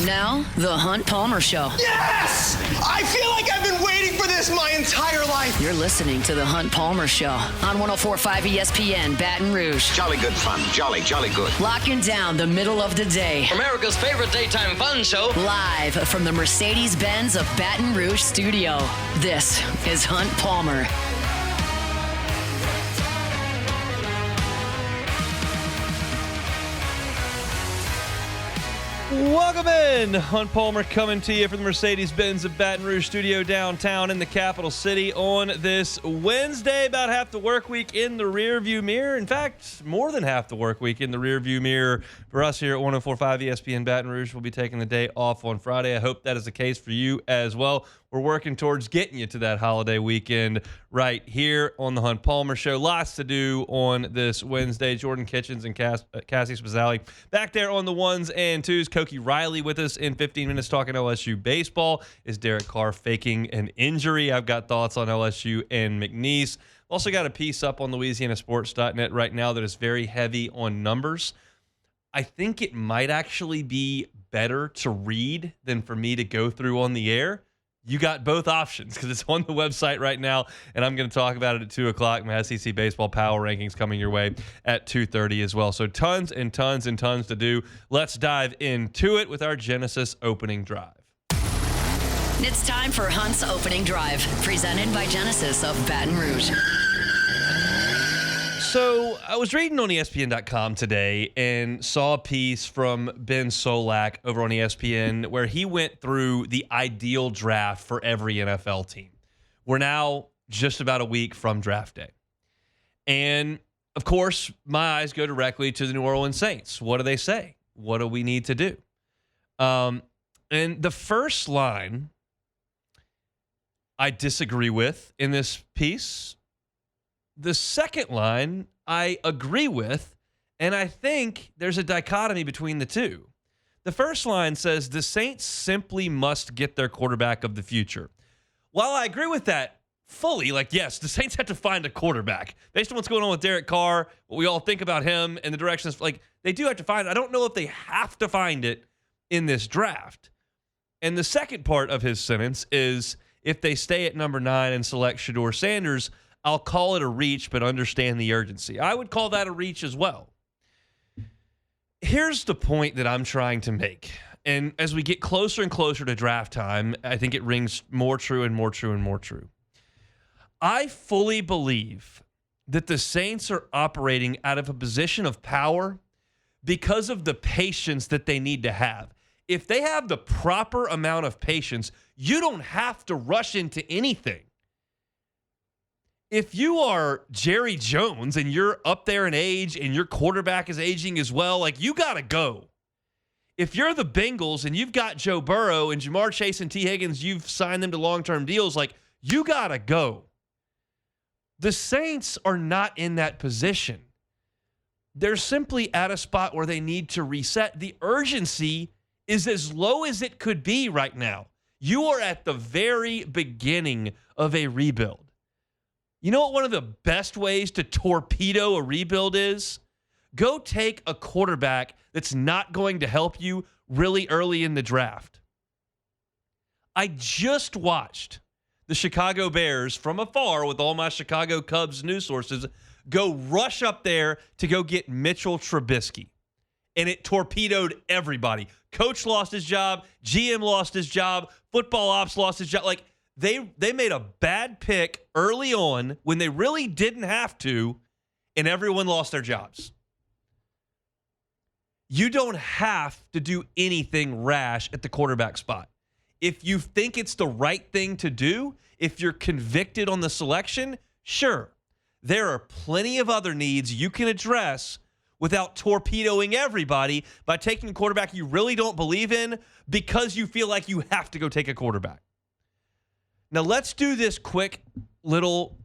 Now, the Hunt Palmer Show. Yes! I feel like I've been waiting for this my entire life. You're listening to the Hunt Palmer Show on 104.5 ESPN Baton Rouge. Jolly good fun. Jolly good. Locking down the middle of the day. America's favorite daytime fun show. Live from the Mercedes-Benz of Baton Rouge studio. This is Hunt Palmer. Welcome in. Hunt Palmer coming to you from the Mercedes-Benz of Baton Rouge studio downtown in the capital city on this Wednesday. About half the work week in the rearview mirror. In fact, more than half the work week in the rearview mirror for us here at 104.5 ESPN Baton Rouge. We'll be taking the day off on Friday. I hope that is the case for you as well. We're working towards getting you to that holiday weekend right here on the Hunt Palmer Show. Lots to do on this Wednesday. Jordan Kitchens and Cassie Spazzali back there on the ones and twos. Koki Riley with us in 15 minutes talking LSU baseball. Is Derek Carr faking an injury? I've got thoughts on LSU and McNeese. Also got a piece up on LouisianaSports.net right now that is very heavy on numbers. I think it might actually be better to read than for me to go through on the air. You got both options because it's on the website right now, and I'm going to talk about it at 2 o'clock. My SEC baseball power rankings coming your way at 2:30 as well. So tons and tons and tons to do. Let's dive into it with our Genesis opening drive. It's time for Hunt's opening drive, presented by Genesis of Baton Rouge. So I was reading on ESPN.com today and saw a piece from Ben Solak over on ESPN where he went through the ideal draft for every NFL team. We're now just about a week from draft day. And, of course, my eyes go directly to the New Orleans Saints. What do they say? What do we need to do? And the first line I disagree with in this piece. The second line, I agree with, and I think there's a dichotomy between the two. The first line says the Saints simply must get their quarterback of the future. While I agree with that fully, yes, the Saints have to find a quarterback. Based on what's going on with Derek Carr, what we all think about him, and the directions, they do have to find it. I don't know if they have to find it in this draft. And the second part of his sentence is if they stay at number 9 and select Shedeur Sanders, I'll call it a reach, but understand the urgency. I would call that a reach as well. Here's the point that I'm trying to make. And as we get closer and closer to draft time, I think it rings more true and more true and more true. I fully believe that the Saints are operating out of a position of power because of the patience that they need to have. If they have the proper amount of patience, you don't have to rush into anything. If you are Jerry Jones and you're up there in age and your quarterback is aging as well, you got to go. If you're the Bengals and you've got Joe Burrow and Jamar Chase and T. Higgins, you've signed them to long-term deals, you got to go. The Saints are not in that position. They're simply at a spot where they need to reset. The urgency is as low as it could be right now. You are at the very beginning of a rebuild. You know what one of the best ways to torpedo a rebuild is? Go take a quarterback that's not going to help you really early in the draft. I just watched the Chicago Bears from afar with all my Chicago Cubs news sources go rush up there to go get Mitchell Trubisky. And it torpedoed everybody. Coach lost his job. GM lost his job. Football ops lost his job. They made a bad pick early on when they really didn't have to, and everyone lost their jobs. You don't have to do anything rash at the quarterback spot. If you think it's the right thing to do, if you're convicted on the selection, sure. There are plenty of other needs you can address without torpedoing everybody by taking a quarterback you really don't believe in because you feel like you have to go take a quarterback. Now, let's do this quick little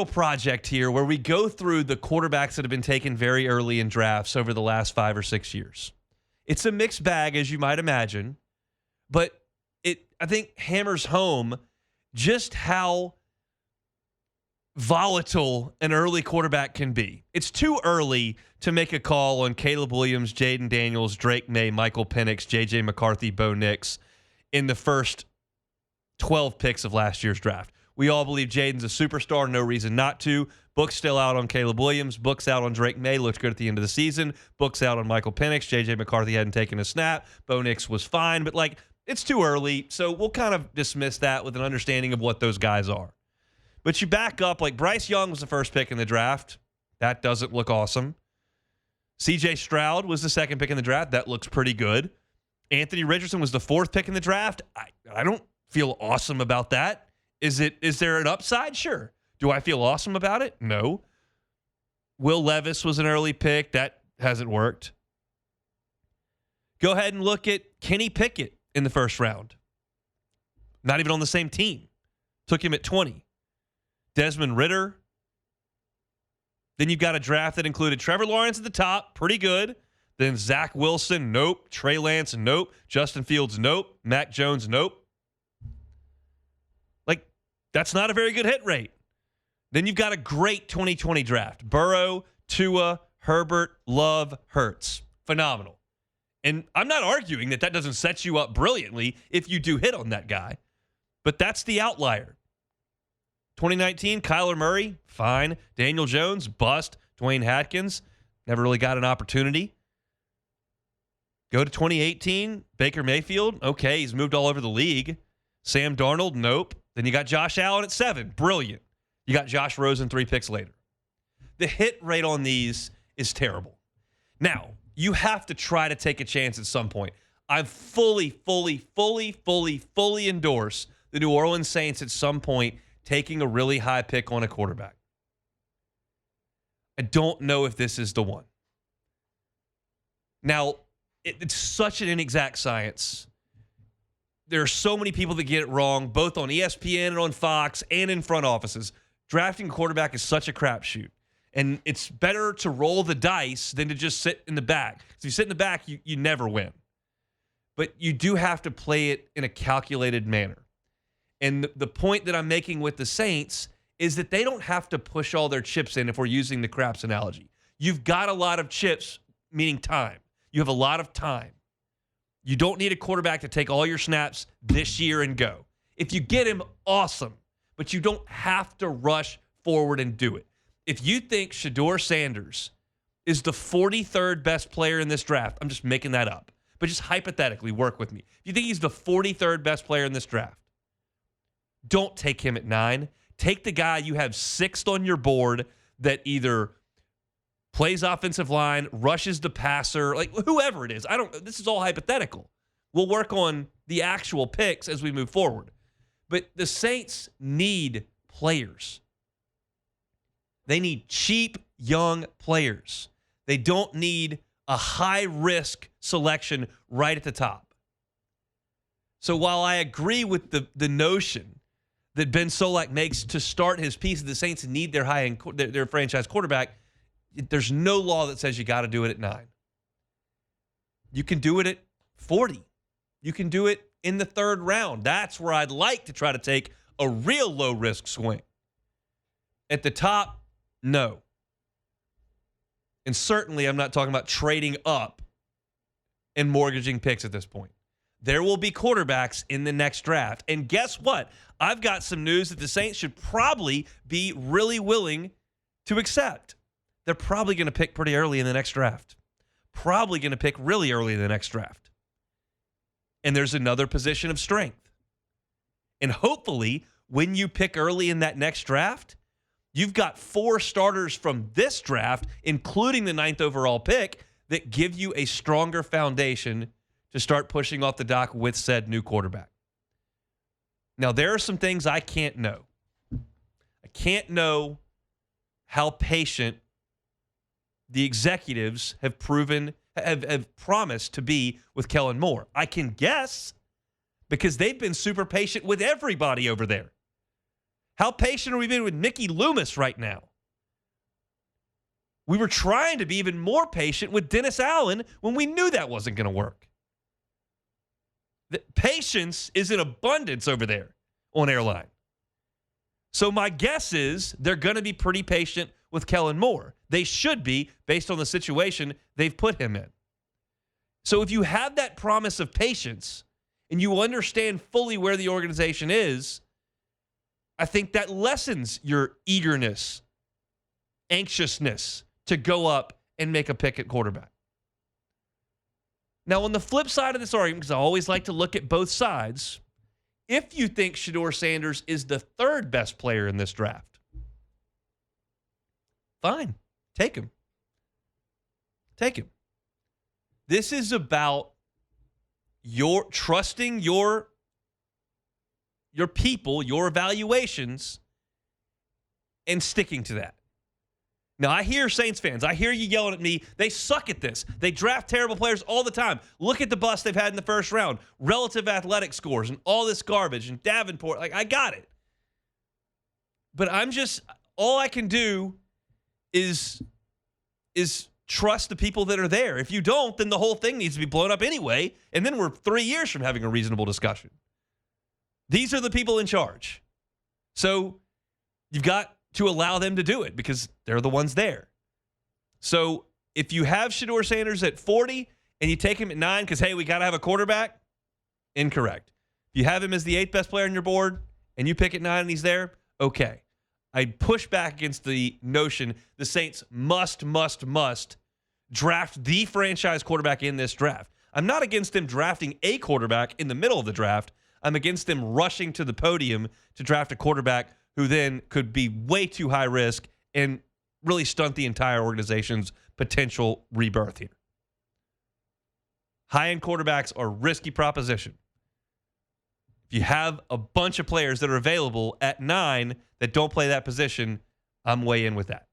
project here where we go through the quarterbacks that have been taken very early in drafts over the last 5 or 6 years. It's a mixed bag, as you might imagine, but it, I think, hammers home just how volatile an early quarterback can be. It's too early to make a call on Caleb Williams, Jaden Daniels, Drake May, Michael Penix, J.J. McCarthy, Bo Nix in the first 12 picks of last year's draft. We all believe Jaden's a superstar, no reason not to. Book's still out on Caleb Williams. Book's out on Drake May, looked good at the end of the season. Book's out on Michael Penix. J.J. McCarthy hadn't taken a snap. Bo Nix was fine, but it's too early, so we'll kind of dismiss that with an understanding of what those guys are. But you back up, Bryce Young was the first pick in the draft. That doesn't look awesome. C.J. Stroud was the second pick in the draft. That looks pretty good. Anthony Richardson was the fourth pick in the draft. I don't feel awesome about that. Is there an upside? Sure. Do I feel awesome about it? No. Will Levis was an early pick. That hasn't worked. Go ahead and look at Kenny Pickett in the first round. Not even on the same team. Took him at 20. Desmond Ridder. Then you've got a draft that included Trevor Lawrence at the top. Pretty good. Then Zach Wilson, nope. Trey Lance, nope. Justin Fields, nope. Mac Jones, nope. That's not a very good hit rate. Then you've got a great 2020 draft. Burrow, Tua, Herbert, Love, Hurts. Phenomenal. And I'm not arguing that doesn't set you up brilliantly if you do hit on that guy. But that's the outlier. 2019, Kyler Murray, fine. Daniel Jones, bust. Dwayne Hatkins, never really got an opportunity. Go to 2018, Baker Mayfield, okay, he's moved all over the league. Sam Darnold, nope. Then you got Josh Allen at 7. Brilliant. You got Josh Rosen 3 picks later. The hit rate on these is terrible. Now, you have to try to take a chance at some point. I fully endorse the New Orleans Saints at some point taking a really high pick on a quarterback. I don't know if this is the one. Now, it's such an inexact science. There are so many people that get it wrong, both on ESPN and on Fox and in front offices. Drafting a quarterback is such a crapshoot. And it's better to roll the dice than to just sit in the back. If you sit in the back, you never win. But you do have to play it in a calculated manner. And the point that I'm making with the Saints is that they don't have to push all their chips in if we're using the craps analogy. You've got a lot of chips, meaning time. You have a lot of time. You don't need a quarterback to take all your snaps this year and go. If you get him, awesome. But you don't have to rush forward and do it. If you think Shedeur Sanders is the 43rd best player in this draft, I'm just making that up, but just hypothetically work with me. If you think he's the 43rd best player in this draft, don't take him at 9. Take the guy you have 6th on your board that either plays offensive line, rushes the passer, whoever it is. This is all hypothetical. We'll work on the actual picks as we move forward. But the Saints need players. They need cheap, young players. They don't need a high-risk selection right at the top. So while I agree with the notion that Ben Solak makes to start his piece, the Saints need their franchise quarterback, there's no law that says you got to do it at 9. You can do it at 40. You can do it in the 3rd round. That's where I'd like to try to take a real low-risk swing. At the top, no. And certainly I'm not talking about trading up and mortgaging picks at this point. There will be quarterbacks in the next draft. And guess what? I've got some news that the Saints should probably be really willing to accept. They're probably going to pick pretty early in the next draft. Probably going to pick really early in the next draft. And there's another position of strength. And hopefully, when you pick early in that next draft, you've got 4 starters from this draft, including the 9th overall pick, that give you a stronger foundation to start pushing off the dock with said new quarterback. Now, there are some things I can't know. I can't know how patient the executives have promised to be with Kellen Moore. I can guess because they've been super patient with everybody over there. How patient are we been with Mickey Loomis right now? We were trying to be even more patient with Dennis Allen when we knew that wasn't going to work. The patience is in abundance over there on Airline. So my guess is they're going to be pretty patient with Kellen Moore. They should be, based on the situation they've put him in. So if you have that promise of patience and you understand fully where the organization is, I think that lessens your eagerness, anxiousness to go up and make a pick at quarterback. Now, on the flip side of this argument, because I always like to look at both sides, if you think Shedeur Sanders is the third best player in this draft, fine, take him. Take him. This is about your trusting your people, your evaluations, and sticking to that. Now, I hear Saints fans. I hear you yelling at me. They suck at this. They draft terrible players all the time. Look at the bust they've had in the first round. Relative athletic scores and all this garbage and Davenport. Like, I got it. But all I can do is trust the people that are there. If you don't, then the whole thing needs to be blown up anyway. And then we're 3 years from having a reasonable discussion. These are the people in charge. So you've got to allow them to do it because they're the ones there. So if you have Shedeur Sanders at 40 and you take him at 9 because, hey, we got to have a quarterback, incorrect. If you have him as the 8th best player on your board and you pick at 9 and he's there, okay. I'd push back against the notion the Saints must draft the franchise quarterback in this draft. I'm not against them drafting a quarterback in the middle of the draft. I'm against them rushing to the podium to draft a quarterback who then could be way too high risk and really stunt the entire organization's potential rebirth here. High-end quarterbacks are a risky proposition. If you have a bunch of players that are available at 9 that don't play that position, I'm way in with that.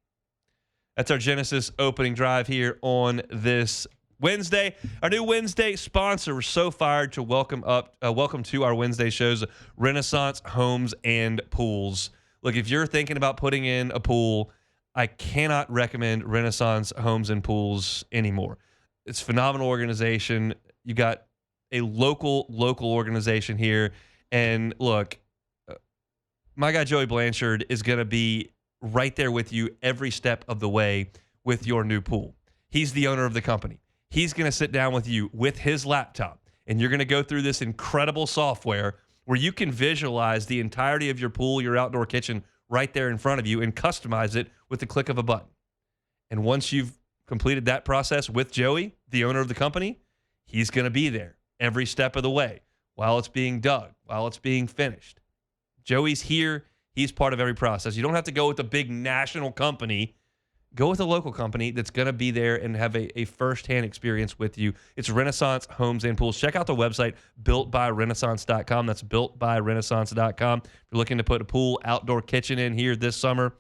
That's our Genesis opening drive here on this Wednesday. Our new Wednesday sponsor. We're so fired to welcome to our Wednesday shows, Renaissance Homes and Pools. Look, if you're thinking about putting in a pool, I cannot recommend Renaissance Homes and Pools anymore. It's a phenomenal organization. You got a local organization here. And look, my guy Joey Blanchard is going to be right there with you every step of the way with your new pool. He's the owner of the company. He's going to sit down with you with his laptop, and you're going to go through this incredible software where you can visualize the entirety of your pool, your outdoor kitchen right there in front of you and customize it with the click of a button. And once you've completed that process with Joey, the owner of the company, he's going to be there every step of the way while it's being dug, while it's being finished. Joey's here. He's part of every process. You don't have to go with a big national company. Go with a local company that's going to be there and have a firsthand experience with you. It's Renaissance Homes and Pools. Check out the website, builtbyrenaissance.com. That's builtbyrenaissance.com. If you're looking to put a pool, outdoor kitchen in here this summer,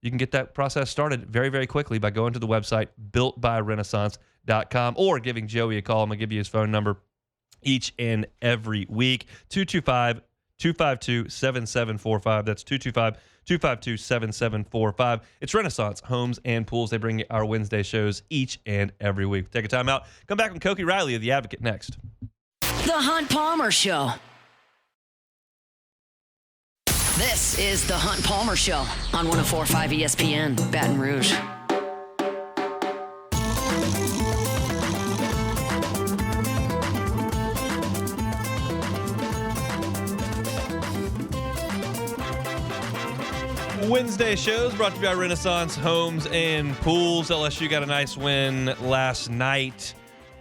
you can get that process started very, very quickly by going to the website, builtbyrenaissance.com, or giving Joey a call. I'm going to give you his phone number each and every week, 225-252-7745. That's 225-252-7745. It's Renaissance Homes and Pools. They bring you our Wednesday shows each and every week. Take a time out. Come back with Koki Riley of The Advocate next. The Hunt Palmer Show. This is The Hunt Palmer Show on 104.5 ESPN, Baton Rouge. Wednesday shows brought to you by Renaissance Homes and Pools. LSU got a nice win last night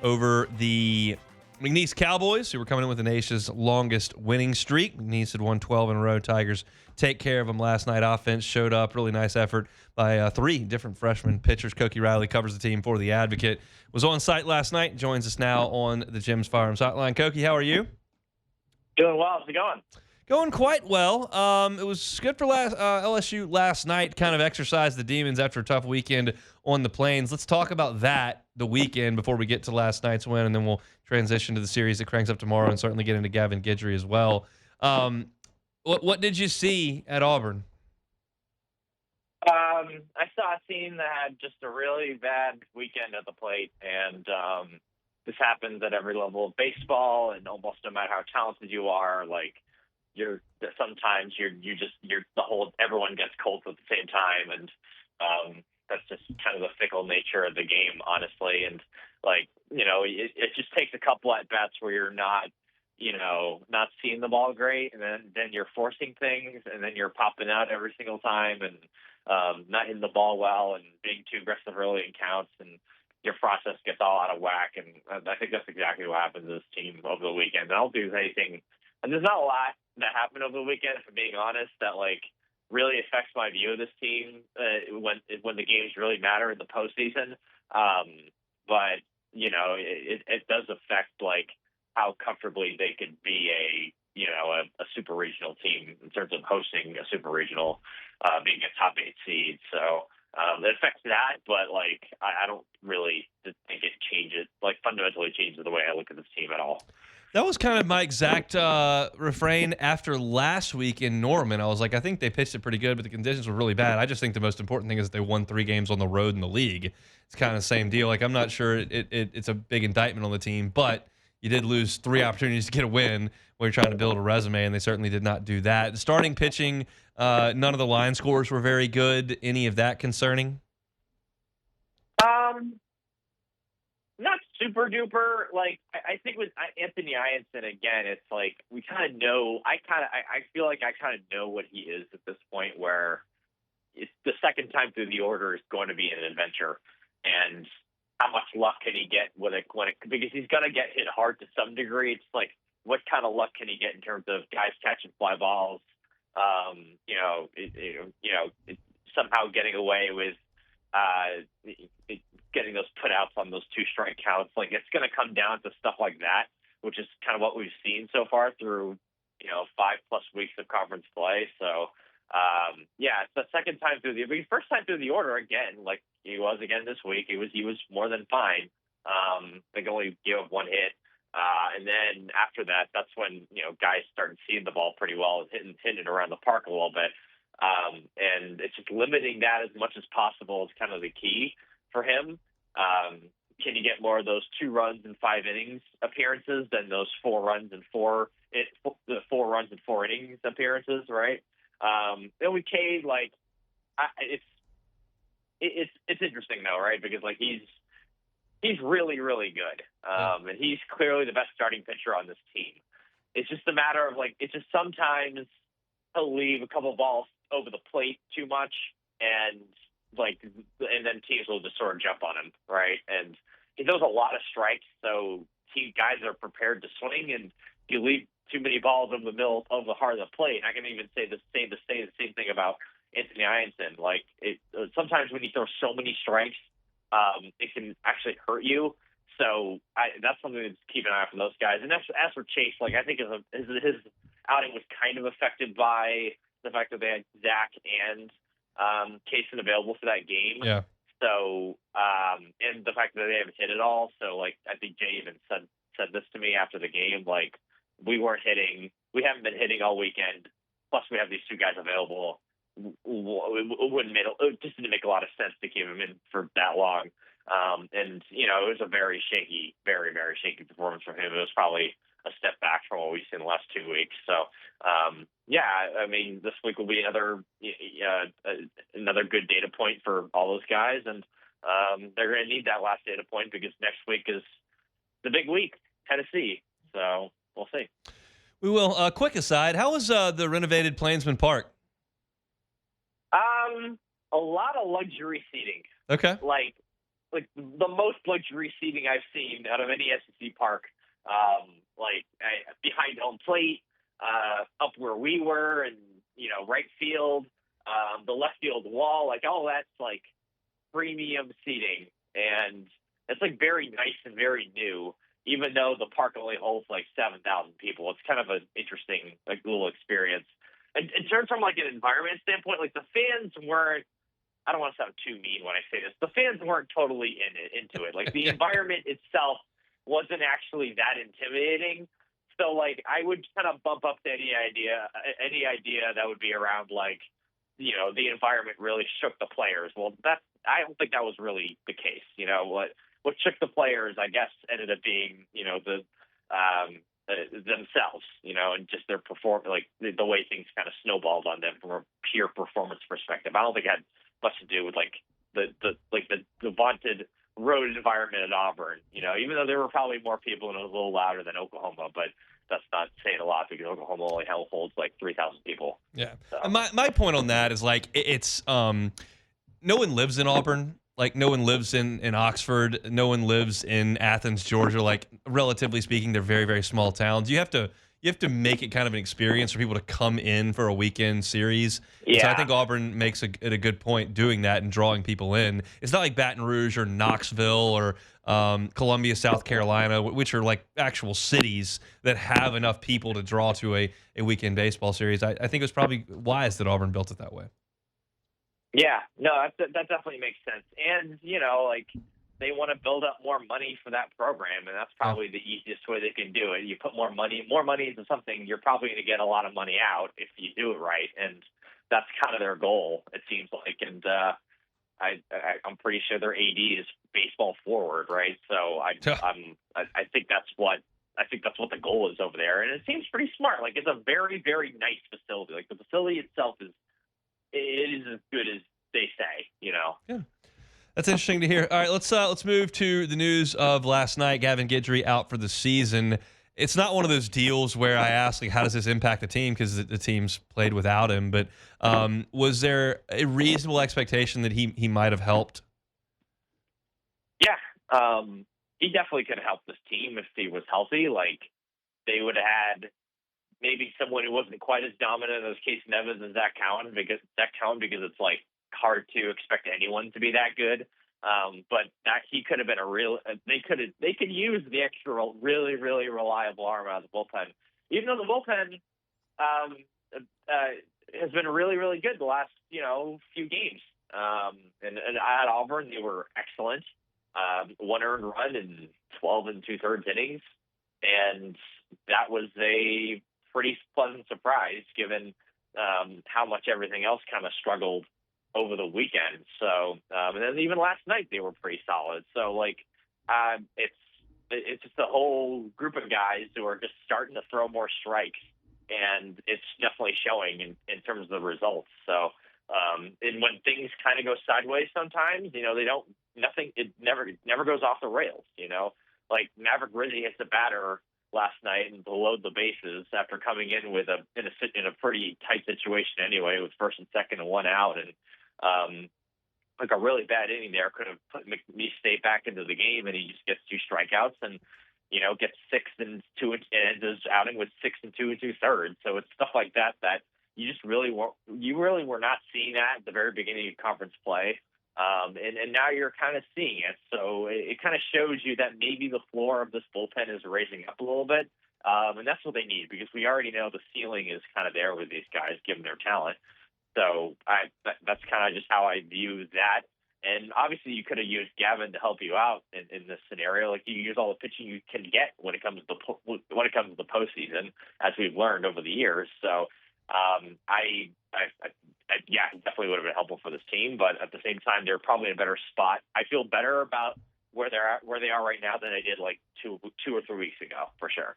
over the McNeese Cowboys, who were coming in with the nation's longest winning streak. McNeese had won 12 in a row. Tigers take care of them last night. Offense showed up. Really nice effort by 3 different freshman pitchers. Koki Riley covers the team for The Advocate. Was on site last night. Joins us now on the Jim's Firearms Hotline. Koki, how are you? Doing well. How's it going? Going quite well. It was good for LSU last night, kind of exercised the demons after a tough weekend on the Plains. Let's talk about that, the weekend, before we get to last night's win, and then we'll transition to the series that cranks up tomorrow and certainly get into Gavin Guidry as well. What did you see at Auburn? I saw a team that had just a really bad weekend at the plate, and this happens at every level of baseball, and almost no matter how talented you are, like, sometimes everyone gets cold at the same time, and that's just kind of the fickle nature of the game, honestly. And it just takes a couple at bats where you're not seeing the ball great, and then you're forcing things, and then you're popping out every single time, and not hitting the ball well, and being too aggressive early in counts, and your process gets all out of whack. And I think that's exactly what happened to this team over the weekend. I don't think there's anything, and there's not a lot that happened over the weekend, if I'm being honest, that really affects my view of this team when the games really matter in the postseason. But it does affect how comfortably they could be a super regional team in terms of hosting a super regional, being a top 8 seed. So it affects that, but I don't really think it fundamentally changes the way I look at this team at all. That was kind of my exact refrain after last week in Norman. I was like, I think they pitched it pretty good, but the conditions were really bad. I just think the most important thing is that they won 3 games on the road in the league. It's kind of the same deal. I'm not sure it's a big indictment on the team, but you did lose 3 opportunities to get a win when you're trying to build a resume, and they certainly did not do that. Starting pitching, none of the line scores were very good. Any of that concerning? Not super duper. I think with Anthony Ianson, again, it's we kind of know. I feel like I kind of know what he is at this point, where it's the second time through the order is going to be an adventure, and how much luck can he get because he's going to get hit hard to some degree. It's what kind of luck can he get in terms of guys catching fly balls, somehow getting away with getting those putouts on those 2 strike counts. It's going to come down to stuff like that, which is kind of what we've seen so far through 5+ weeks of conference play. So it's the second time through first time through the order again, he was again this week. He was more than fine. They only gave up 1 hit. And then after that, that's when, guys started seeing the ball pretty well and hitting it around the park a little bit. And it's just limiting that as much as possible is kind of the key for him. Can you get more of those 2 runs in 5 innings appearances than those 4 runs and 4 innings appearances, right? Then with Cade, it's interesting though, right? Because he's really, really good. And he's clearly the best starting pitcher on this team. It's just a matter of it's just sometimes he'll leave a couple of balls over the plate too much, and then teams will just sort of jump on him, right? And he throws a lot of strikes, so guys are prepared to swing, and you leave too many balls over the middle of the heart of the plate. And I can even say the same thing about Anthony Ianson. Sometimes when you throw so many strikes, it can actually hurt you. So that's something to keep an eye on for those guys. And as for Chase, I think his outing was kind of affected by the fact that they had Zach and Kaysen available for that game. Yeah. So, and the fact that they haven't hit at all. So, I think Jay even said this to me after the game. We haven't been hitting all weekend. Plus, we have these 2 guys available. It just didn't make a lot of sense to keep him in for that long. And it was a very shaky, very, very shaky performance from him. It was probably a step back from what we've seen the last 2 weeks. So, this week will be another good data point for all those guys, and they're going to need that last data point because next week is the big week, Tennessee. So we'll see. We will. Quick aside, how was the renovated Plainsman Park? A lot of luxury seating. Okay. The most luxury seating I've seen out of any SEC park. Behind home plate, up where we were, and right field, the left field wall, all that's premium seating, and it's very nice and very new. Even though the park only holds 7,000 people, it's kind of an interesting little experience. And in terms from an environment standpoint, the fans weren't. I don't want to sound too mean when I say this. The fans weren't totally into it. The environment itself wasn't actually that intimidating. So I would kind of bump up to any idea that would be around the environment really shook the players. Well, I don't think that was really the case. What shook the players, I guess, ended up being themselves, and just their like the way things kind of snowballed on them from a pure performance perspective. I don't think it had much to do with like the vaunted road environment at Auburn, even though there were probably more people and it was a little louder than Oklahoma, but that's not saying a lot because Oklahoma only holds like 3,000 people. Yeah. So. And my point on that is like it's no one lives in Auburn. Like no one lives in Oxford. No one lives in Athens, Georgia. Like relatively speaking, they're very, very small towns. You have to make it kind of an experience for people to come in for a weekend series. Yeah. So I think Auburn makes a good point doing that and drawing people in. It's not like Baton Rouge or Knoxville or Columbia, South Carolina, which are like actual cities that have enough people to draw to a weekend baseball series. I think it was probably wise that Auburn built it that way. Yeah, no, that definitely makes sense. And, like they want to build up more money for that program, and that's probably the easiest way they can do it. You put more money into something, you're probably going to get a lot of money out if you do it right. And that's kind of their goal, it seems like. And I'm pretty sure their AD is baseball forward, right? So I think that's what the goal is over there. And it seems pretty smart. Like it's a very, very nice facility. Like the facility itself is as good as they say, Yeah. That's interesting to hear. All right, let's move to the news of last night. Gavin Guidry out for the season. It's not one of those deals where I ask, like, how does this impact the team? Because the team's played without him. But was there a reasonable expectation that he might have helped? Yeah, he definitely could have helped this team if he was healthy. Like, they would have had maybe someone who wasn't quite as dominant as Casey Nevins and Zach Cowan because it's like hard to expect anyone to be that good. But that he could have been they could use the extra really, really reliable arm out of the bullpen. Even though the bullpen has been really, really good the last, few games. And at Auburn, they were excellent. 1 earned run in 12 2/3 innings. And that was a pretty pleasant surprise given how much everything else kind of struggled over the weekend. So, and then even last night they were pretty solid. So, like, it's just a whole group of guys who are just starting to throw more strikes, and it's definitely showing in terms of the results. So, and when things kind of go sideways, sometimes it never goes off the rails. Like Maverick Rizzi hits a batter last night and to load the bases after coming in with in a pretty tight situation anyway, with first and second and 1 out, and like a really bad inning there could have put McNeese back into the game, and he just gets 2 strikeouts and gets 6 and 2 and ends his outing with 6 and 2 2/3. So it's stuff like that you really were not seeing that at the very beginning of conference play. And now you're kind of seeing it. So it kind of shows you that maybe the floor of this bullpen is raising up a little bit. And that's what they need because we already know the ceiling is kind of there with these guys given their talent. So that's kind of just how I view that. And obviously you could have used Gavin to help you out in this scenario. Like you use all the pitching you can get when it comes to the postseason, as we've learned over the years. So yeah, it definitely would have been helpful for this team, but at the same time, they're probably in a better spot. I feel better about where they are right now than I did like two or 3 weeks ago, for sure.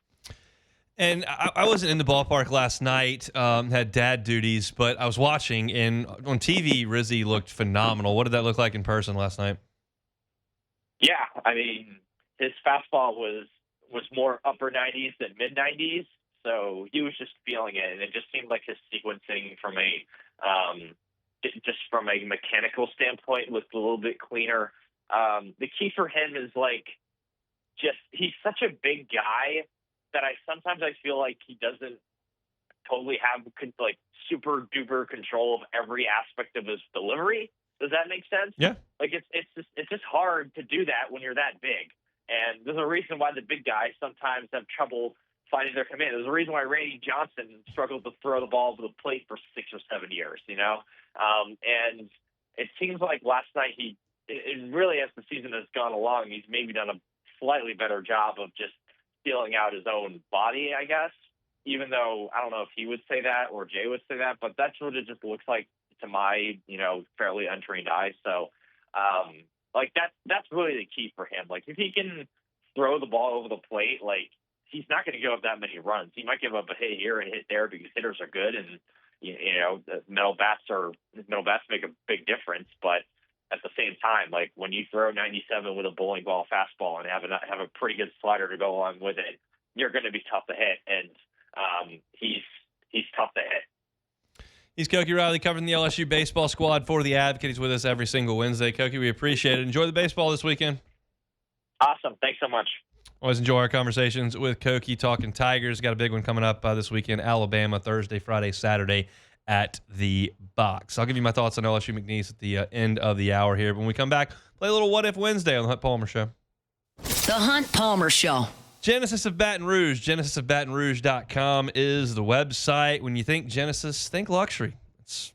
And I wasn't in the ballpark last night, had dad duties, but I was watching, and on TV, Rizzi looked phenomenal. What did that look like in person last night? Yeah, I mean, his fastball was more upper 90s than mid 90s. So he was just feeling it, and it just seemed like his sequencing from a mechanical standpoint was a little bit cleaner. The key for him is he's such a big guy that sometimes I feel like he doesn't totally have super duper control of every aspect of his delivery. Does that make sense? Yeah. Like it's just hard to do that when you're that big. And there's a reason why the big guys sometimes have trouble finding their command. There's a reason why Randy Johnson struggled to throw the ball to the plate for 6 or 7 years, and it seems like last night it really, as the season has gone along, he's maybe done a slightly better job of just feeling out his own body, I guess, even though I don't know if he would say that or Jay would say that, but that's what it just looks like to my, fairly untrained eye. So, that's really the key for him. Like if he can throw the ball over the plate, he's not going to give up that many runs. He might give up a hit here and hit there because hitters are good, and the metal bats make a big difference. But at the same time, like when you throw 97 with a bowling ball fastball and have a pretty good slider to go along with it, you're going to be tough to hit, and he's tough to hit. He's Koki Riley covering the LSU baseball squad for The Advocate. He's with us every single Wednesday. Koki, we appreciate it. Enjoy the baseball this weekend. Awesome. Thanks so much. Always enjoy our conversations with Koki talking Tigers. Got a big one coming up this weekend. Alabama, Thursday, Friday, Saturday at the Box. I'll give you my thoughts on LSU McNeese at the end of the hour here. But when we come back, play a little What If Wednesday on the Hunt Palmer Show. The Hunt Palmer Show. Genesis of Baton Rouge. GenesisofBatonRouge.com is the website. When you think Genesis, think luxury. It's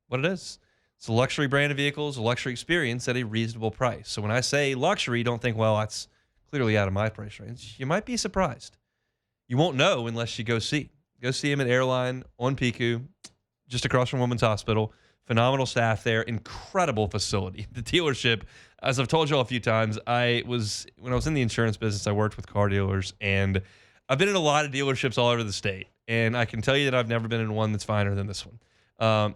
what it is. It's a luxury brand of vehicles, a luxury experience at a reasonable price. So when I say luxury, don't think, well, that's clearly out of my price range. You might be surprised. You won't know unless you go see. Go see him at Airline on Piku, just across from Women's Hospital. Phenomenal staff there. Incredible facility. The dealership, as I've told you all a few times, when I was in the insurance business, I worked with car dealers, and I've been in a lot of dealerships all over the state, and I can tell you that I've never been in one that's finer than this one.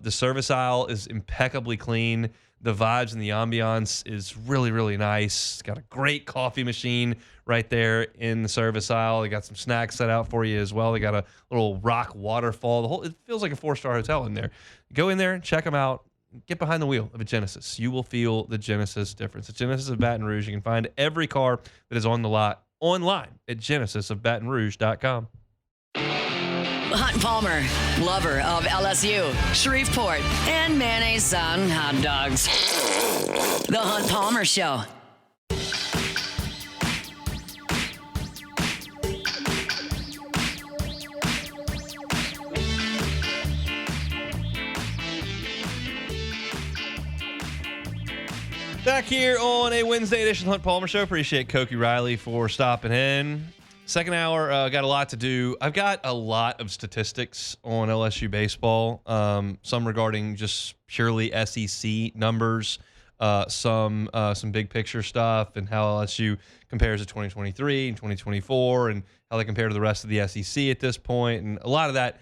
The service aisle is impeccably clean. The vibes and the ambiance is really, really nice. It's got a great coffee machine right there in the service aisle. They got some snacks set out for you as well. They got a little rock waterfall. It feels like a 4-star hotel in there. Go in there, check them out. Get behind the wheel of a Genesis. You will feel the Genesis difference. At Genesis of Baton Rouge, you can find every car that is on the lot online at GenesisofBatonRouge.com. Hunt Palmer, lover of LSU, Shreveport, and mayonnaise on hot dogs. The Hunt Palmer Show. Back here on a Wednesday edition of the Hunt Palmer Show. Appreciate Koki Riley for stopping in. Second hour, got a lot to do. I've got a lot of statistics on LSU baseball, some regarding just purely SEC numbers, some big picture stuff, and how LSU compares to 2023 and 2024, and how they compare to the rest of the SEC at this point. And a lot of that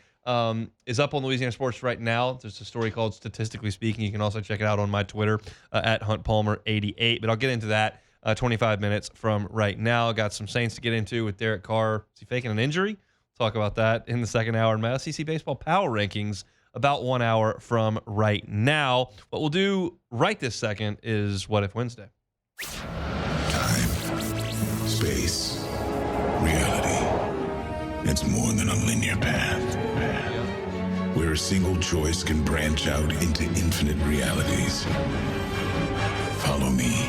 is up on Louisiana Sports right now. There's a story called Statistically Speaking. You can also check it out on my Twitter at HuntPalmer88. But I'll get into that 25 minutes from right now. Got some Saints to get into with Derek Carr. Is he faking an injury? Talk about that in the second hour. And my SEC baseball power rankings about 1 hour from right now. What we'll do right this second is What If Wednesday. Time, space, reality. It's more than a linear path. Where a single choice can branch out into infinite realities. Follow me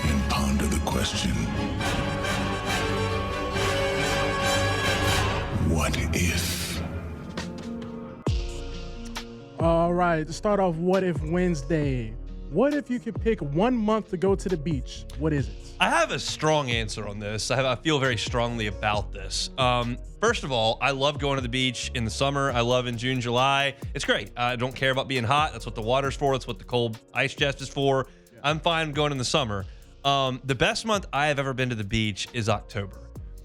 and ponder the question, what if? All right, to start off What If Wednesday. What if you could pick 1 month to go to the beach? What is it? I have a strong answer on this. I feel very strongly about this. First of all, I love going to the beach in the summer. I love in June, July. It's great. I don't care about being hot. That's what the water's for. That's what the cold ice chest is for. Yeah. I'm fine going in the summer. The best month I have ever been to the beach is October.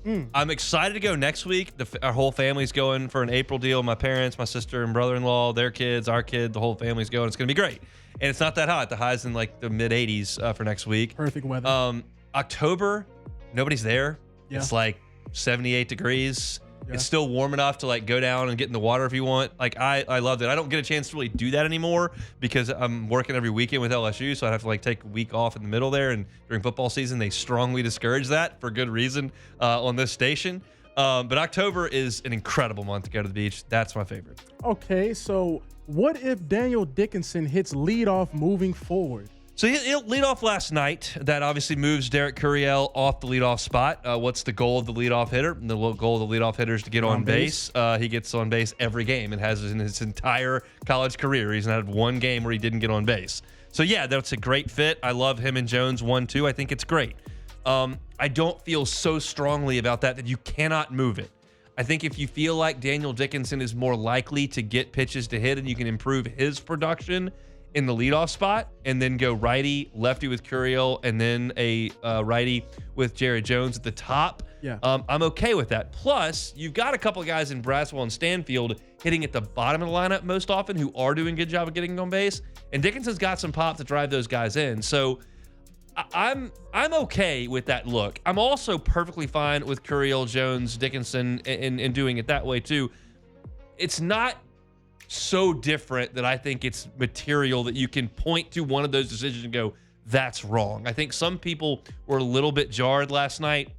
I'm excited to go next week. Our whole family's going for an April deal. My parents, my sister and brother-in-law, their kids, our kid, the whole family's going. It's going to be great. And it's not that hot. The high's in like the mid 80s for next week. Perfect weather. October, nobody's there. Yeah. It's like 78 degrees. Yeah. It's still warm enough to like go down and get in the water if you want. Like I loved it. I don't get a chance to really do that anymore because I'm working every weekend with LSU, so I'd have to like take a week off in the middle there. And during football season, they strongly discourage that for good reason on this station. But October is an incredible month to go to the beach. That's my favorite. Okay, so what if Daniel Dickinson hits leadoff moving forward? So he'll lead off last night. That obviously moves Derek Curiel off the leadoff spot. What's the goal of the leadoff hitter? The goal of the leadoff hitter is to get on base. He gets on base every game and has in his entire college career. He's not had one game where he didn't get on base. So yeah, that's a great fit. I love him and Jones 1-2. I think it's great. I don't feel so strongly about that you cannot move it. I think if you feel like Daniel Dickinson is more likely to get pitches to hit and you can improve his production in the leadoff spot and then go righty, lefty with Curiel, and then a righty with Jared Jones at the top, Yeah. I'm okay with that. Plus, you've got a couple of guys in Braswell and Stanfield hitting at the bottom of the lineup most often who are doing a good job of getting on base. And Dickinson's got some pop to drive those guys in. So I'm okay with that look. I'm also perfectly fine with Curiel, Jones, Dickinson, and doing it that way too. It's not so different that I think it's material that you can point to one of those decisions and go, that's wrong. I think some people were a little bit jarred last night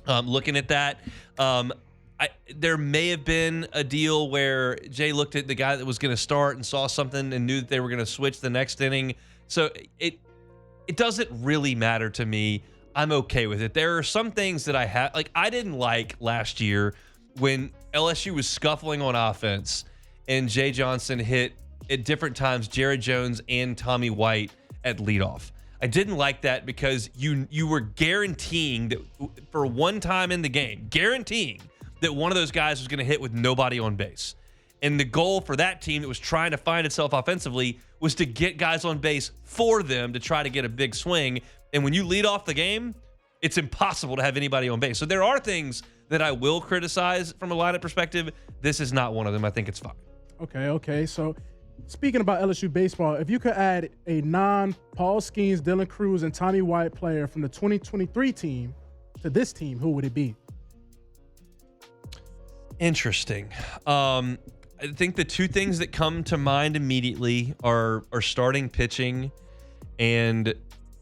looking at that. There may have been a deal where Jay looked at the guy that was going to start and saw something and knew that they were going to switch the next inning. So it doesn't really matter to me. I'm okay with it. There are some things that I have, like I didn't like last year when LSU was scuffling on offense and Jay Johnson hit at different times Jared Jones and Tommy White at leadoff. I didn't like that because you were guaranteeing that for one time in the game, guaranteeing that one of those guys was going to hit with nobody on base. And the goal for that team that was trying to find itself offensively was to get guys on base for them to try to get a big swing. And when you lead off the game, it's impossible to have anybody on base. So there are things that I will criticize from a lineup perspective. This is not one of them. I think it's fine. Okay. So speaking about LSU baseball, if you could add a non-Paul Skeens, Dylan Cruz, and Tommy White player from the 2023 team to this team, who would it be? Interesting. I think the two things that come to mind immediately are starting pitching and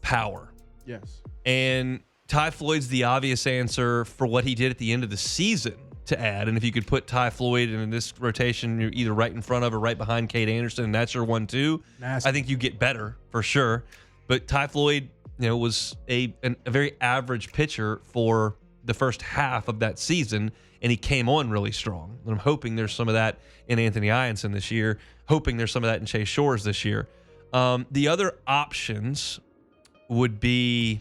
power. Yes. And Ty Floyd's the obvious answer for what he did at the end of the season to add. And if you could put Ty Floyd in this rotation, you're either right in front of or right behind Cade Anderson, and that's your 1-2. Nasty. I think you get better for sure. But Ty Floyd, was a very average pitcher for the first half of that season, and he came on really strong. And I'm hoping there's some of that in Anthony Ianson this year, hoping there's some of that in Chase Shores this year. The other options would be,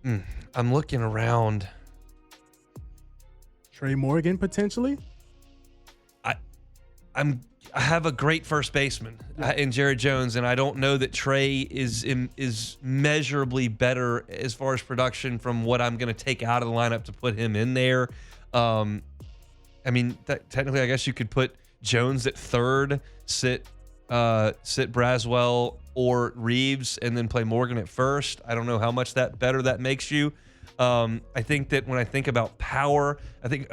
I'm looking around. Trey Morgan, potentially? I have a great first baseman in Jared Jones, and I don't know that Trey is measurably better as far as production from what I'm going to take out of the lineup to put him in there. Technically, I guess you could put Jones at third, sit Braswell or Reeves, and then play Morgan at first. I don't know how much better that makes you. I think that when I think about power, I think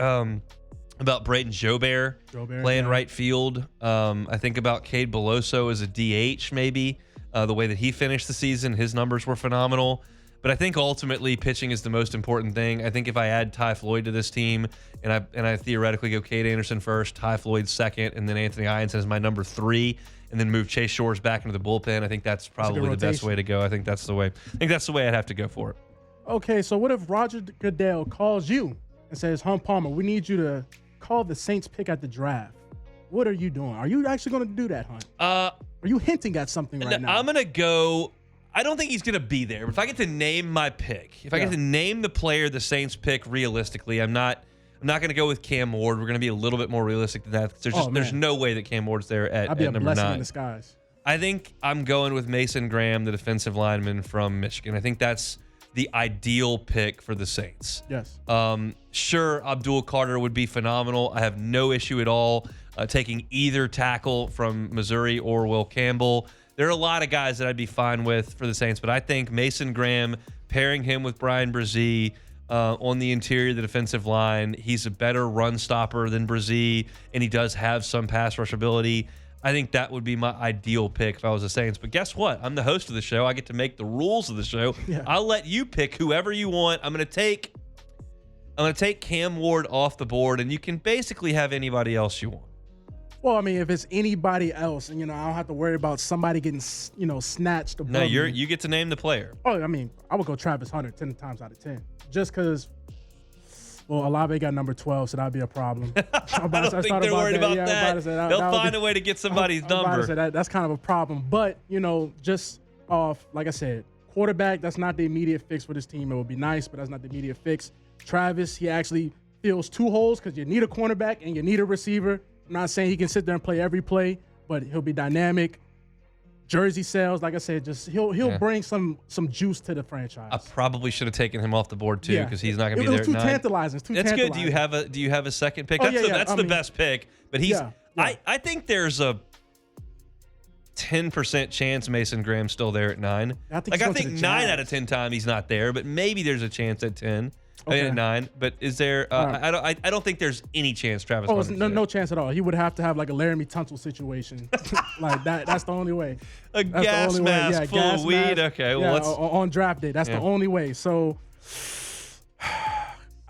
about Braden Jobert playing right field. I think about Cade Beloso as a DH maybe. The way that he finished the season, his numbers were phenomenal. But I think ultimately pitching is the most important thing. I think if I add Ty Floyd to this team and I theoretically go Cade Anderson first, Ty Floyd second, and then Anthony Ianson is my number 3, and then move Chase Shores back into the bullpen, I think that's probably the best way to go. I think that's the way I'd have to go for it. Okay, so what if Roger Goodell calls you and says, Palmer, we need you to call the Saints pick at the draft? What are you doing? Are you actually going to do that, Hunt? Are you hinting at something right now? I'm going to go. I don't think he's going to be there. But if I get to name my pick, if I get to name the player the Saints pick realistically, I'm not going to go with Cam Ward. We're going to be a little bit more realistic than that. There's no way that Cam Ward's there at I'd be number 9. a blessing in disguise. I think I'm going with Mason Graham, the defensive lineman from Michigan. I think that's the ideal pick for the Saints. Yes. Sure, Abdul Carter would be phenomenal. I have no issue at all taking either tackle from Missouri or Will Campbell. There are a lot of guys that I'd be fine with for the Saints, but I think Mason Graham, pairing him with Brian Brzee on the interior of the defensive line, he's a better run stopper than Brzee, and he does have some pass rush ability. I think that would be my ideal pick if I was the Saints. But guess what? I'm the host of the show. I get to make the rules of the show. Yeah. I'll let you pick whoever you want. I'm going to take Cam Ward off the board, and you can basically have anybody else you want. Well, I mean, if it's anybody else, and I don't have to worry about somebody getting, snatched above me. You get to name the player. Oh, I mean, I would go Travis Hunter 10 times out of 10, just because. Well, Olave got number 12, so that'd be a problem. I don't think they're worried about that. They'll find a way to get somebody's number. That's kind of a problem. But, just off, like I said, quarterback, that's not the immediate fix for this team. It would be nice, but that's not the immediate fix. Travis, he actually fills 2 holes because you need a cornerback and you need a receiver. I'm not saying he can sit there and play every play, but he'll be dynamic. jersey sales. Like I said, just he'll bring some juice to the franchise. I probably should have taken him off the board too because he's not going to be there. It was too tantalizing. That's good. Do you have a second pick? That's the best pick. But I think there's a 10% chance Mason Graham's still there at 9. I think 9 out of 10 times he's not there, but maybe there's a chance at 10. Okay. At 9, but is there? I don't think there's any chance Travis. Oh, no chance at all. He would have to have like a Laramie Tunsil situation, like that. That's the only way. That's gas mask full of weed. Okay, well, on draft day. That's the only way. So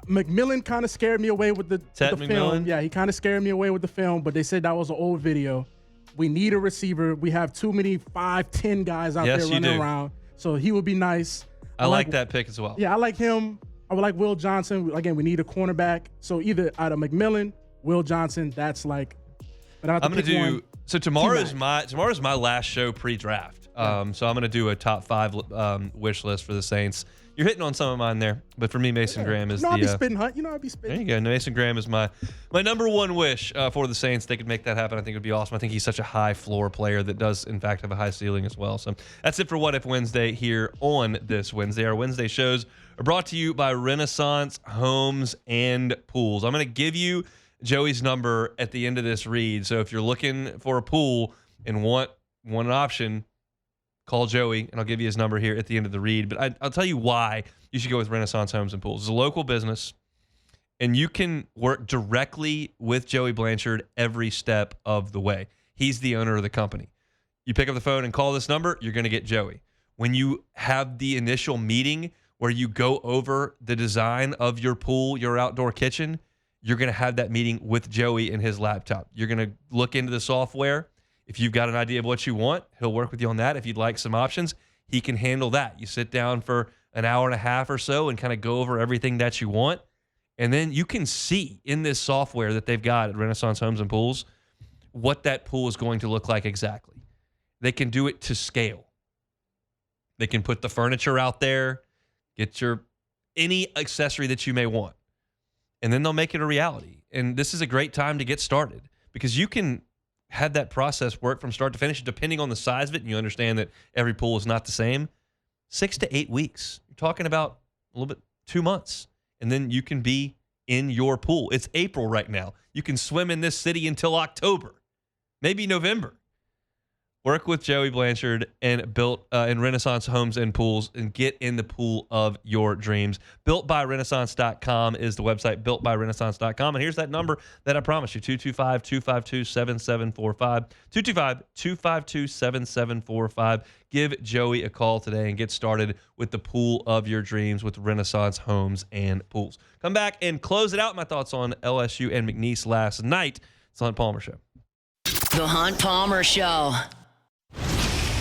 McMillan kind of scared me away with the film. Yeah, he kind of scared me away with the film. But they said that was an old video. We need a receiver. We have too many 5'10" guys out there running around. So he would be nice. I like that pick as well. Yeah, I like him. I would like Will Johnson. Again, we need a cornerback. So either out of McMillan, Will Johnson, that's like. But I'm going to do. So tomorrow's my last show pre-draft. So I'm going to do a top 5 wish list for the Saints. You're hitting on some of mine there, but for me, Mason Graham is I'll be spitting, Hunt. I'll be spitting. There you go. Mason Graham is my number one wish for the Saints. They could make that happen. I think it would be awesome. I think he's such a high floor player that does, in fact, have a high ceiling as well. So that's it for What If Wednesday here on this Wednesday. Our Wednesday shows are brought to you by Renaissance Homes and Pools. I'm going to give you Joey's number at the end of this read. So if you're looking for a pool and want an option, call Joey, and I'll give you his number here at the end of the read. But I'll tell you why you should go with Renaissance Homes and Pools. It's a local business, and you can work directly with Joey Blanchard every step of the way. He's the owner of the company. You pick up the phone and call this number, you're going to get Joey. When you have the initial meeting where you go over the design of your pool, your outdoor kitchen, you're going to have that meeting with Joey in his laptop. You're going to look into the software. If you've got an idea of what you want, he'll work with you on that. If you'd like some options, he can handle that. You sit down for an hour and a half or so and kind of go over everything that you want. And then you can see in this software that they've got at Renaissance Homes and Pools what that pool is going to look like exactly. They can do it to scale. They can put the furniture out there, get any accessory that you may want, and then they'll make it a reality. And this is a great time to get started because you can have that process work from start to finish, depending on the size of it, and you understand that every pool is not the same. 6 to 8 weeks. You're talking about a little bit 2 months, and then you can be in your pool. It's April right now. You can swim in this city until October, maybe November. Work with Joey Blanchard and built in Renaissance Homes and Pools and get in the pool of your dreams. BuiltByRenaissance.com is the website, BuiltByRenaissance.com. And here's that number that I promised you, 225-252-7745. 225-252-7745. Give Joey a call today and get started with the pool of your dreams with Renaissance Homes and Pools. Come back and close it out. My thoughts on LSU and McNeese last night. It's the Hunt Palmer Show. The Hunt Palmer Show.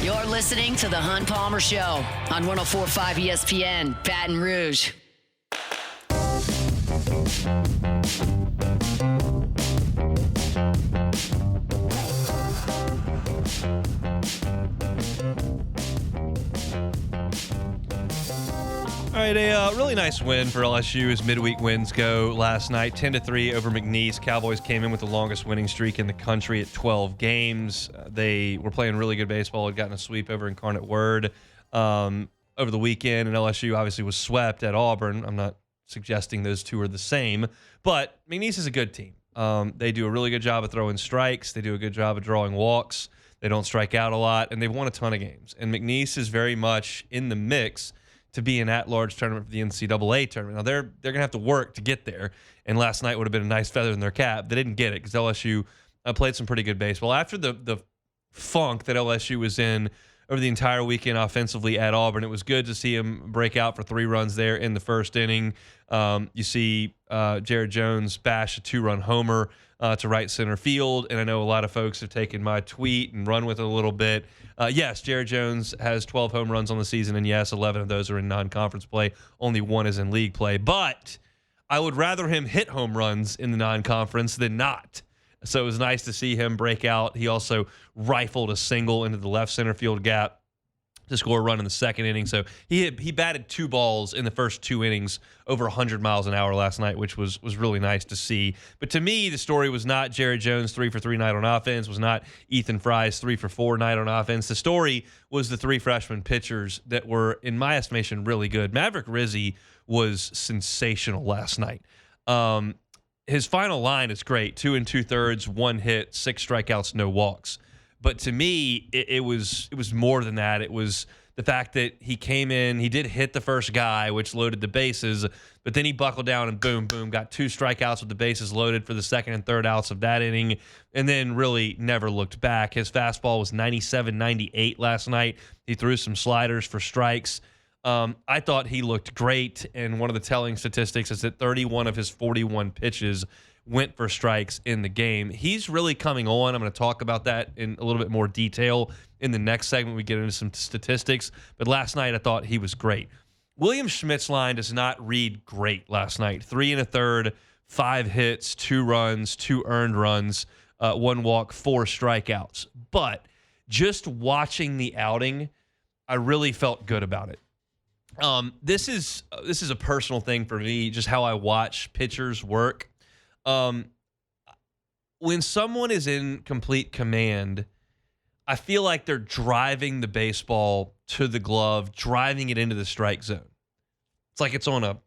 You're listening to The Hunt Palmer Show on 104.5 ESPN, Baton Rouge. All right, a really nice win for LSU as midweek wins go last night. 10-3 over McNeese. Cowboys came in with the longest winning streak in the country at 12 games. They were playing really good baseball, had gotten a sweep over Incarnate Word over the weekend, and LSU obviously was swept at Auburn. I'm not suggesting those two are the same, but McNeese is a good team. They do a really good job of throwing strikes. They do a good job of drawing walks. They don't strike out a lot, and they've won a ton of games. And McNeese is very much in the mix to be an at-large tournament for the NCAA tournament. Now, they're going to have to work to get there, and last night would have been a nice feather in their cap. They didn't get it because LSU played some pretty good baseball. After the funk that LSU was in over the entire weekend offensively at Auburn, it was good to see him break out for 3 runs there in the first inning. You see Jared Jones bash a 2-run homer to right center field, and I know a lot of folks have taken my tweet and run with it a little bit. Yes, Jared Jones has 12 home runs on the season, and yes, 11 of those are in non-conference play. Only 1 is in league play, but I would rather him hit home runs in the non-conference than not. So it was nice to see him break out. He also rifled a single into the left center field gap to score a run in the second inning. So he batted 2 balls in the first 2 innings over 100 miles an hour last night, which was really nice to see. But to me, the story was not Jared Jones 3 for 3 night on offense, was not Ethan Fry's 3 for 4 night on offense. The story was the 3 freshman pitchers that were, in my estimation, really good. Maverick Rizzi was sensational last night. His final line is great: 2 2/3, 1 hit, 6 strikeouts, no walks. But to me, it was more than that. It was the fact that he came in, he did hit the first guy, which loaded the bases, but then he buckled down and boom, got 2 strikeouts with the bases loaded for the second and third outs of that inning, and then really never looked back. His fastball was 97-98 last night. He threw some sliders for strikes. I thought he looked great, and one of the telling statistics is that 31 of his 41 pitches went for strikes in the game. He's really coming on. I'm going to talk about that in a little bit more detail in the next segment. We get into some statistics, but last night I thought he was great. William Schmidt's line does not read great last night. 3 1/3, 5 hits, 2 runs, 2 earned runs, 1 walk, 4 strikeouts. But just watching the outing, I really felt good about it. This is a personal thing for me, just how I watch pitchers work. When someone is in complete command, I feel like they're driving the baseball to the glove, driving it into the strike zone. It's like it's on a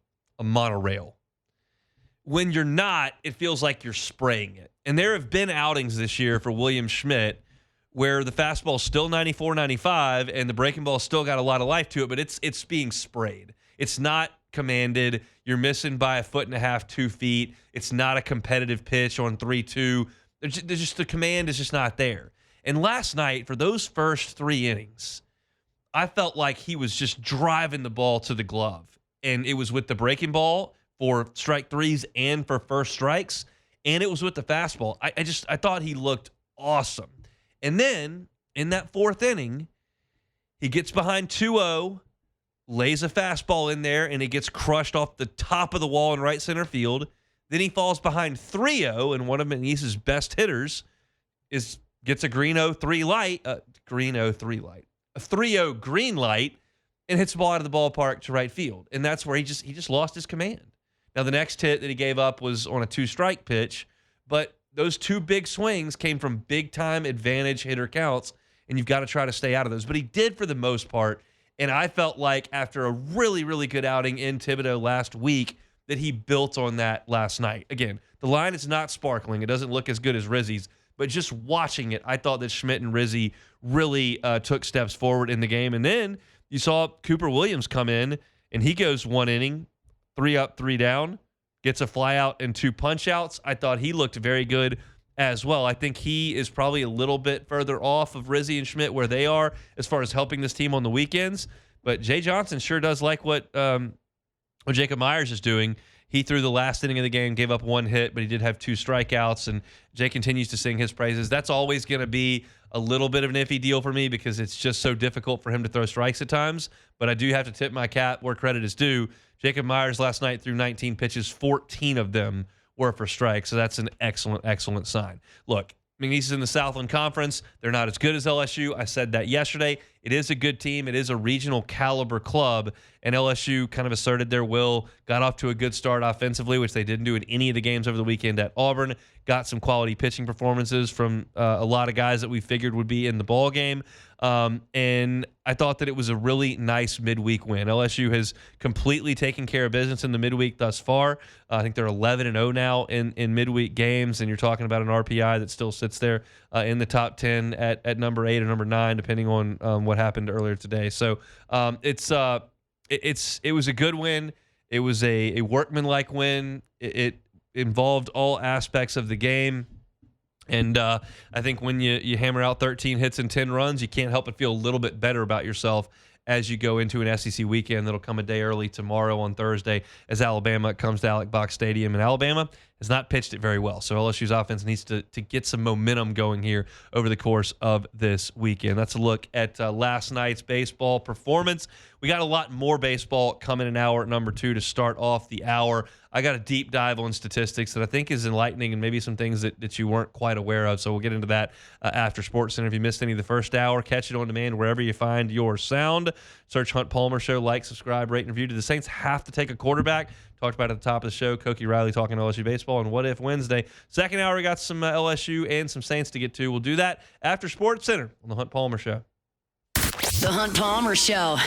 monorail. When you're not, it feels like you're spraying it. And there have been outings this year for William Schmidt where the fastball's still 94, 95, and the breaking ball still got a lot of life to it, but it's being sprayed. It's not commanded. You're missing by 1.5 feet, 2 feet. It's not a competitive pitch on 3-2. There's just the command is just not there. And last night, for those first 3 innings, I felt like he was just driving the ball to the glove. And it was with the breaking ball for strike 3s and for first strikes, and it was with the fastball. I thought he looked awesome. And then in that 4th inning, he gets behind 2-0, lays a fastball in there, and it gets crushed off the top of the wall in right center field. Then he falls behind 3-0, and one of Manise's best hitters gets a 3-0 green light, and hits the ball out of the ballpark to right field. And that's where he just lost his command. Now, the next hit that he gave up was on a 2-strike pitch, but those 2 big swings came from big-time advantage hitter counts, and you've got to try to stay out of those. But he did for the most part, and I felt like after a really, really good outing in Thibodaux last week that he built on that last night. Again, the line is not sparkling. It doesn't look as good as Rizzi's, but just watching it, I thought that Schmidt and Rizzi really took steps forward in the game. And then you saw Cooper Williams come in, and he goes 1 inning, 3 up, 3 down, gets a fly out and 2 punch outs. I thought he looked very good as well. I think he is probably a little bit further off of Rizzi and Schmidt where they are as far as helping this team on the weekends. But Jay Johnson sure does like what Jacob Myers is doing. He threw the last inning of the game, gave up 1 hit, but he did have 2 strikeouts, and Jay continues to sing his praises. That's always going to be a little bit of an iffy deal for me because it's just so difficult for him to throw strikes at times. But I do have to tip my cap where credit is due. Jacob Myers last night threw 19 pitches, 14 of them were for strikes. So that's an excellent, excellent sign. Look, McNeese is in the Southland Conference. They're not as good as LSU. I said that yesterday. It is a good team. It is a regional caliber club, and LSU kind of asserted their will, got off to a good start offensively, which they didn't do in any of the games over the weekend at Auburn, got some quality pitching performances from a lot of guys that we figured would be in the ball game. And I thought that it was a really nice midweek win. LSU has completely taken care of business in the midweek thus far. I think they're 11-0 now in midweek games, and you're talking about an RPI that still sits there in the top 10 at number 8 or number 9, depending on what happened earlier today. So it was a good win. It was a workmanlike win. It involved all aspects of the game. And I think when you hammer out 13 hits and 10 runs, you can't help but feel a little bit better about yourself as you go into an SEC weekend that'll come a day early tomorrow on Thursday as Alabama comes to Alex Box Stadium. And Alabama has not pitched it very well. So LSU's offense needs to get some momentum going here over the course of this weekend. That's a look at last night's baseball performance. We got a lot more baseball coming in hour number 2 to start off the hour. I got a deep dive on statistics that I think is enlightening and maybe some things that you weren't quite aware of. So we'll get into that after SportsCenter. If you missed any of the first hour, catch it on demand wherever you find your sound. Search Hunt Palmer Show, like, subscribe, rate, and review. Do the Saints have to take a quarterback? Talked about at the top of the show, Koki Riley talking LSU baseball on What If Wednesday. Second hour, we got some LSU and some Saints to get to. We'll do that after SportsCenter on the Hunt Palmer Show. The Hunt Palmer Show.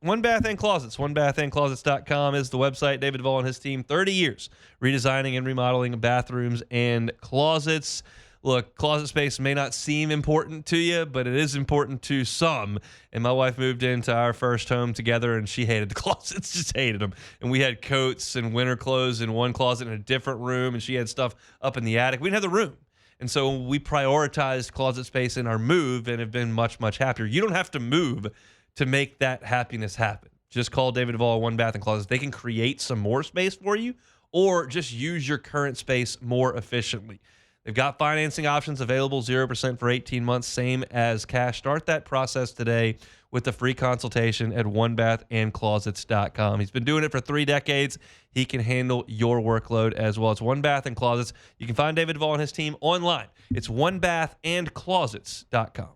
One Bath and Closets. OneBathAndClosets.com is the website. David Vaughn and his team, 30 years redesigning and remodeling bathrooms and closets. Look, closet space may not seem important to you, but it is important to some. And my wife moved into our first home together, and she hated the closets, just hated them. And we had coats and winter clothes in one closet in a different room, and she had stuff up in the attic. We didn't have the room. And so we prioritized closet space in our move and have been much, much happier. You don't have to move to make that happiness happen. Just call David Duvall, One Bath and Closets. They can create some more space for you, or just use your current space more efficiently. They've got financing options available, 0% for 18 months, same as cash. Start that process today with a free consultation at onebathandclosets.com. He's been doing it for 3 decades. He can handle your workload as well. It's One Bath and Closets. You can find David Duvall and his team online. It's onebathandclosets.com.